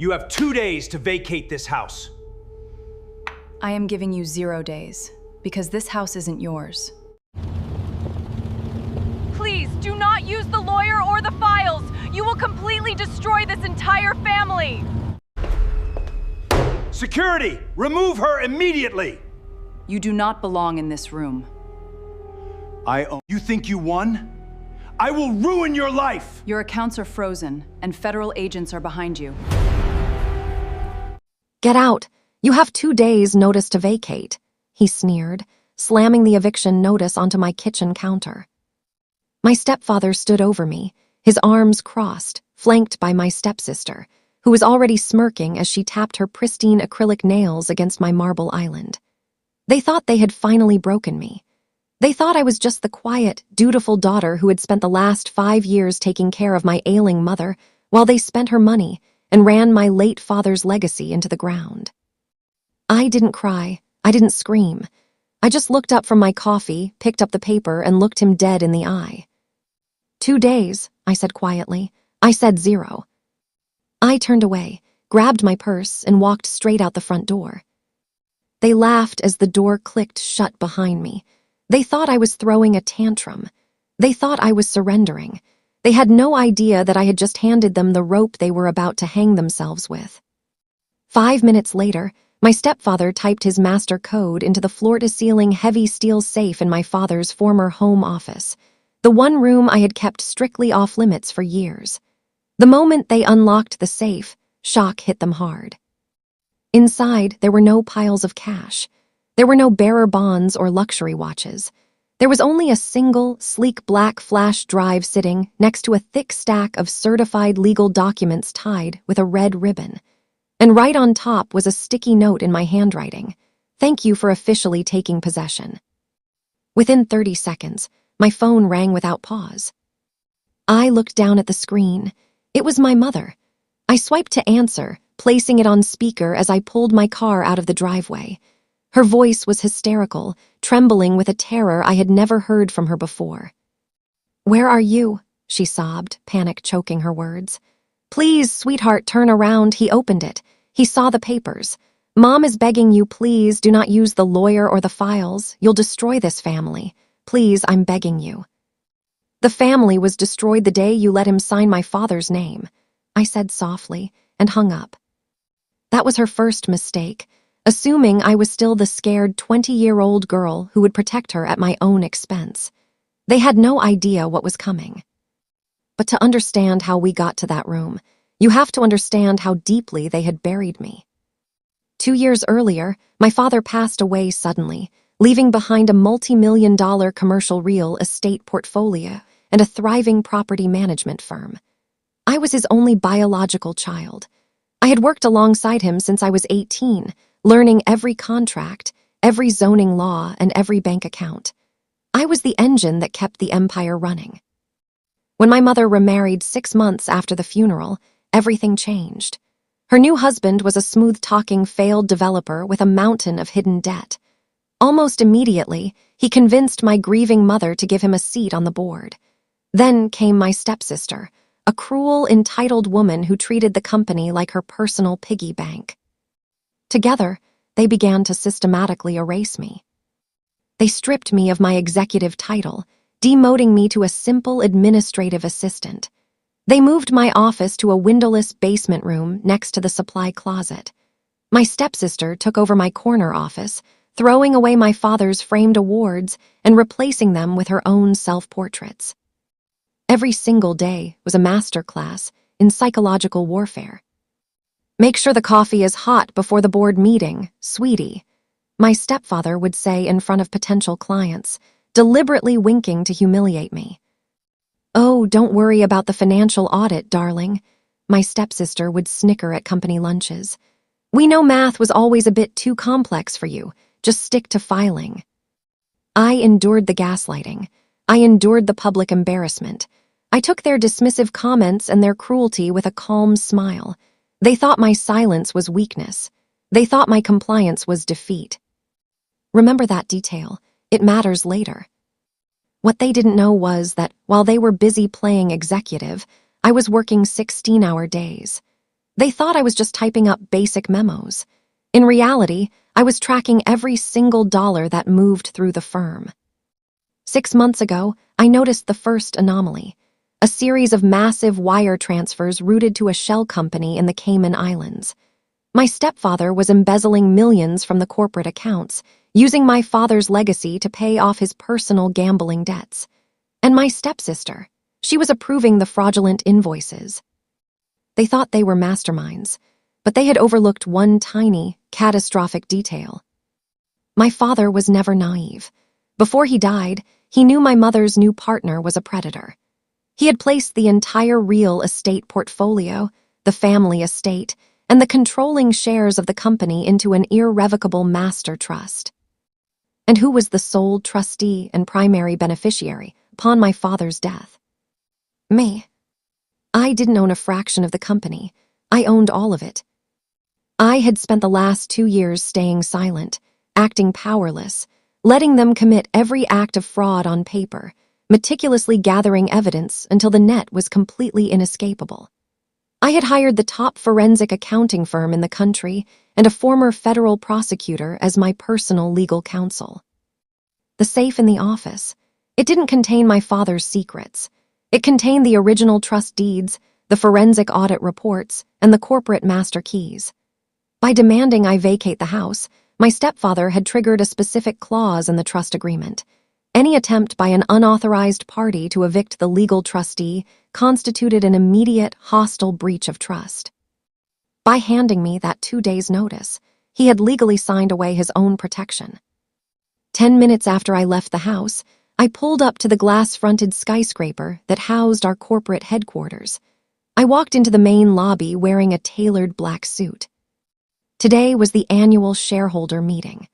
You have 2 days to vacate this house. I am giving you 0 days, because this house isn't yours. Please, do not use the lawyer or the files. You will completely destroy this entire family. Security, remove her immediately. You do not belong in this room. You think you won? I will ruin your life. Your accounts are frozen, and federal agents are behind you. Get out. You have 2 days' notice to vacate, he sneered, slamming the eviction notice onto my kitchen counter. My stepfather stood over me, his arms crossed, flanked by my stepsister, who was already smirking as she tapped her pristine acrylic nails against my marble island. They thought they had finally broken me. They thought I was just the quiet, dutiful daughter who had spent the last 5 years taking care of my ailing mother while they spent her money and ran my late father's legacy into the ground. I didn't cry. I didn't scream. I just looked up from my coffee, picked up the paper, and looked him dead in the eye. 2 days, I said quietly. I said 0. I turned away, grabbed my purse, and walked straight out the front door. They laughed as the door clicked shut behind me. They thought I was throwing a tantrum. They thought I was surrendering. They had no idea that I had just handed them the rope they were about to hang themselves with. 5 minutes later, my stepfather typed his master code into the floor-to-ceiling heavy steel safe in my father's former home office, the one room I had kept strictly off-limits for years. The moment they unlocked the safe, shock hit them hard. Inside, there were no piles of cash. There were no bearer bonds or luxury watches. There was only a single, sleek black flash drive sitting next to a thick stack of certified legal documents tied with a red ribbon. And right on top was a sticky note in my handwriting. Thank you for officially taking possession. Within 30 seconds, my phone rang without pause. I looked down at the screen. It was my mother. I swiped to answer, placing it on speaker as I pulled my car out of the driveway. Her voice was hysterical, trembling with a terror I had never heard from her before. "Where are you?" she sobbed, panic choking her words. "Please, sweetheart, turn around." He opened it. He saw the papers. "Mom is begging you, please do not use the lawyer or the files. You'll destroy this family. Please, I'm begging you." "The family was destroyed the day you let him sign my father's name," I said softly, and hung up. That was her first mistake, assuming I was still the scared 20-year-old girl who would protect her at my own expense. They had no idea what was coming. But to understand how we got to that room, you have to understand how deeply they had buried me. 2 years earlier, my father passed away suddenly, leaving behind a multi-million-dollar commercial real estate portfolio and a thriving property management firm. I was his only biological child. I had worked alongside him since I was 18, learning every contract, every zoning law, and every bank account. I was the engine that kept the empire running. When my mother remarried 6 months after the funeral, everything changed. Her new husband was a smooth-talking failed developer with a mountain of hidden debt. Almost immediately, he convinced my grieving mother to give him a seat on the board. Then came my stepsister, a cruel, entitled woman who treated the company like her personal piggy bank. Together, they began to systematically erase me. They stripped me of my executive title, demoting me to a simple administrative assistant. They moved my office to a windowless basement room next to the supply closet. My stepsister took over my corner office, throwing away my father's framed awards and replacing them with her own self-portraits. Every single day was a master class in psychological warfare. "Make sure the coffee is hot before the board meeting, sweetie," my stepfather would say in front of potential clients, deliberately winking to humiliate me. "Oh, don't worry about the financial audit, darling," my stepsister would snicker at company lunches. "We know math was always a bit too complex for you. Just stick to filing." I endured the gaslighting. I endured the public embarrassment. I took their dismissive comments and their cruelty with a calm smile. They thought my silence was weakness. They thought my compliance was defeat. Remember that detail. It matters later. What they didn't know was that while they were busy playing executive, I was working 16-hour days. They thought I was just typing up basic memos. In reality, I was tracking every single dollar that moved through the firm. 6 months ago, I noticed the first anomaly, a series of massive wire transfers routed to a shell company in the Cayman Islands. My stepfather was embezzling millions from the corporate accounts, using my father's legacy to pay off his personal gambling debts. And my stepsister, she was approving the fraudulent invoices. They thought they were masterminds, but they had overlooked one tiny, catastrophic detail. My father was never naive. Before he died, he knew my mother's new partner was a predator. He had placed the entire real estate portfolio, the family estate, and the controlling shares of the company into an irrevocable master trust. And who was the sole trustee and primary beneficiary upon my father's death? Me. I didn't own a fraction of the company. I owned all of it. I had spent the last 2 years staying silent, acting powerless, letting them commit every act of fraud on paper, meticulously gathering evidence until the net was completely inescapable. I had hired the top forensic accounting firm in the country and a former federal prosecutor as my personal legal counsel. The safe in the office, it didn't contain my father's secrets. It contained the original trust deeds, the forensic audit reports, and the corporate master keys. By demanding I vacate the house, my stepfather had triggered a specific clause in the trust agreement. Any attempt by an unauthorized party to evict the legal trustee constituted an immediate, hostile breach of trust. By handing me that 2 days' notice, he had legally signed away his own protection. 10 minutes after I left the house, I pulled up to the glass-fronted skyscraper that housed our corporate headquarters. I walked into the main lobby wearing a tailored black suit. Today was the annual shareholder meeting.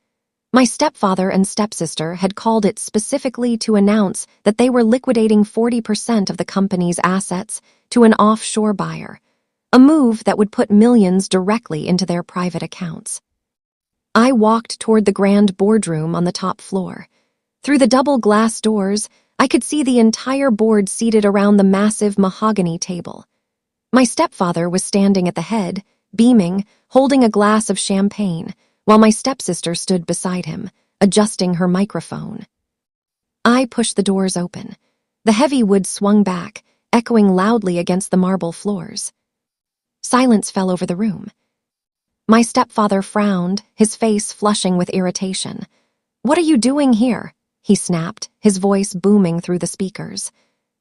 My stepfather and stepsister had called it specifically to announce that they were liquidating 40% of the company's assets to an offshore buyer, a move that would put millions directly into their private accounts. I walked toward the grand boardroom on the top floor. Through the double glass doors, I could see the entire board seated around the massive mahogany table. My stepfather was standing at the head, beaming, holding a glass of champagne, while my stepsister stood beside him, adjusting her microphone. I pushed the doors open. The heavy wood swung back, echoing loudly against the marble floors. Silence fell over the room. My stepfather frowned, his face flushing with irritation. "What are you doing here?" he snapped, his voice booming through the speakers.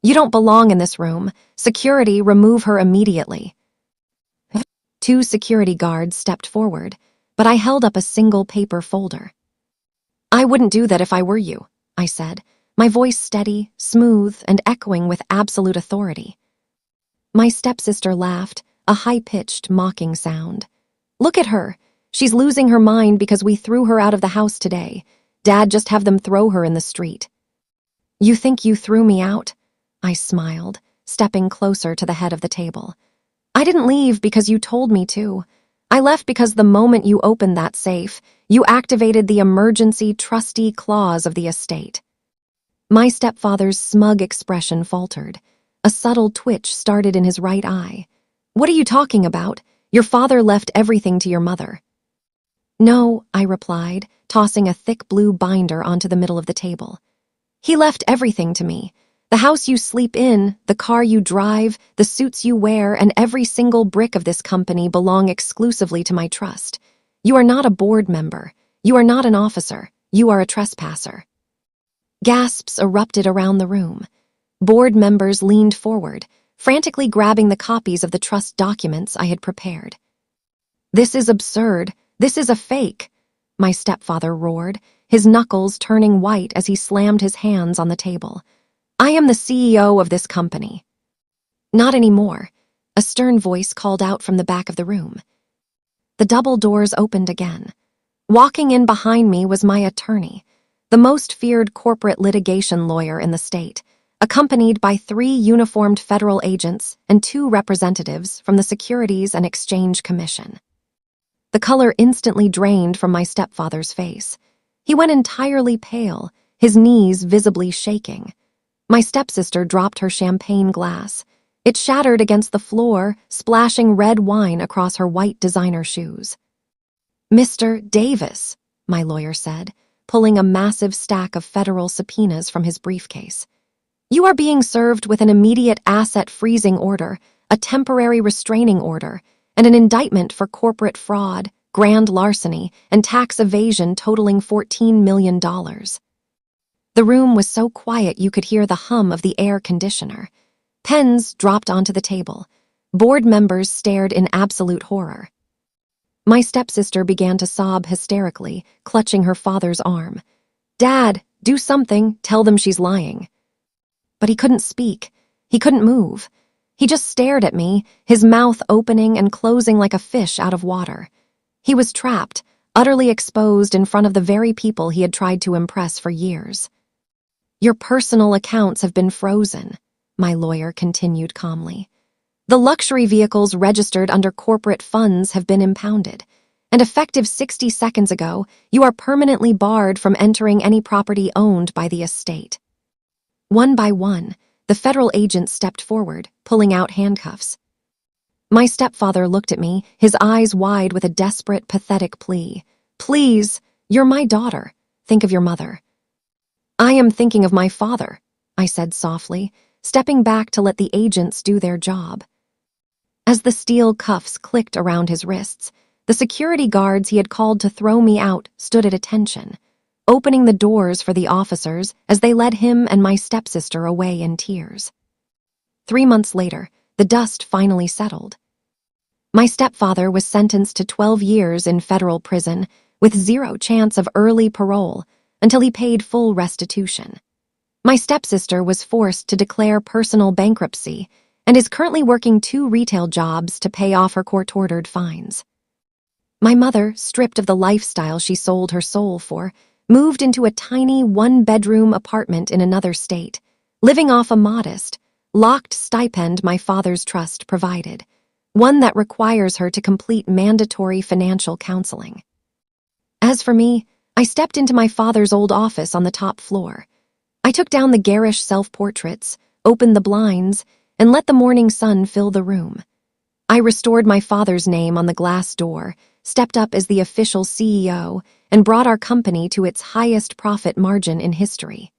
"You don't belong in this room. Security, remove her immediately." 2 security guards stepped forward, but I held up a single paper folder. "I wouldn't do that if I were you," I said, my voice steady, smooth, and echoing with absolute authority. My stepsister laughed, a high-pitched, mocking sound. "Look at her. She's losing her mind because we threw her out of the house today. Dad, just have them throw her in the street." "You think you threw me out?" I smiled, stepping closer to the head of the table. "I didn't leave because you told me to. I left because the moment you opened that safe, you activated the emergency trustee clause of the estate." My stepfather's smug expression faltered. A subtle twitch started in his right eye. "What are you talking about? Your father left everything to your mother." "No," I replied, tossing a thick blue binder onto the middle of the table. "He left everything to me. The house you sleep in, the car you drive, the suits you wear, and every single brick of this company belong exclusively to my trust. You are not a board member. You are not an officer. You are a trespasser." Gasps erupted around the room. Board members leaned forward, frantically grabbing the copies of the trust documents I had prepared. "This is absurd. This is a fake," my stepfather roared, his knuckles turning white as he slammed his hands on the table. "I am the CEO of this company." "Not anymore," a stern voice called out from the back of the room. The double doors opened again. Walking in behind me was my attorney, the most feared corporate litigation lawyer in the state, accompanied by 3 uniformed federal agents and 2 representatives from the Securities and Exchange Commission. The color instantly drained from my stepfather's face. He went entirely pale, his knees visibly shaking. My stepsister dropped her champagne glass. It shattered against the floor, splashing red wine across her white designer shoes. "Mr. Davis," my lawyer said, pulling a massive stack of federal subpoenas from his briefcase. "You are being served with an immediate asset freezing order, a temporary restraining order, and an indictment for corporate fraud, grand larceny, and tax evasion totaling $14 million. The room was so quiet you could hear the hum of the air conditioner. Pens dropped onto the table. Board members stared in absolute horror. My stepsister began to sob hysterically, clutching her father's arm. "Dad, do something, tell them she's lying." But he couldn't speak. He couldn't move. He just stared at me, his mouth opening and closing like a fish out of water. He was trapped, utterly exposed in front of the very people he had tried to impress for years. "Your personal accounts have been frozen," my lawyer continued calmly. "The luxury vehicles registered under corporate funds have been impounded, and effective 60 seconds ago, you are permanently barred from entering any property owned by the estate." One by one, the federal agents stepped forward, pulling out handcuffs. My stepfather looked at me, his eyes wide with a desperate, pathetic plea. "Please, you're my daughter. Think of your mother." "I am thinking of my father," I said softly, stepping back to let the agents do their job. As the steel cuffs clicked around his wrists, the security guards he had called to throw me out stood at attention, opening the doors for the officers as they led him and my stepsister away in tears. 3 months later, the dust finally settled. My stepfather was sentenced to 12 years in federal prison with 0 chance of early parole until he paid full restitution. My stepsister was forced to declare personal bankruptcy and is currently working 2 retail jobs to pay off her court-ordered fines. My mother, stripped of the lifestyle she sold her soul for, moved into a tiny 1-bedroom apartment in another state, living off a modest, locked stipend my father's trust provided, one that requires her to complete mandatory financial counseling. As for me, I stepped into my father's old office on the top floor. I took down the garish self-portraits, opened the blinds, and let the morning sun fill the room. I restored my father's name on the glass door, stepped up as the official CEO, and brought our company to its highest profit margin in history.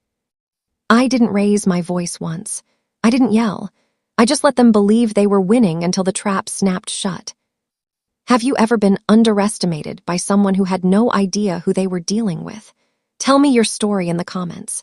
I didn't raise my voice once. I didn't yell. I just let them believe they were winning until the trap snapped shut. Have you ever been underestimated by someone who had no idea who they were dealing with? Tell me your story in the comments.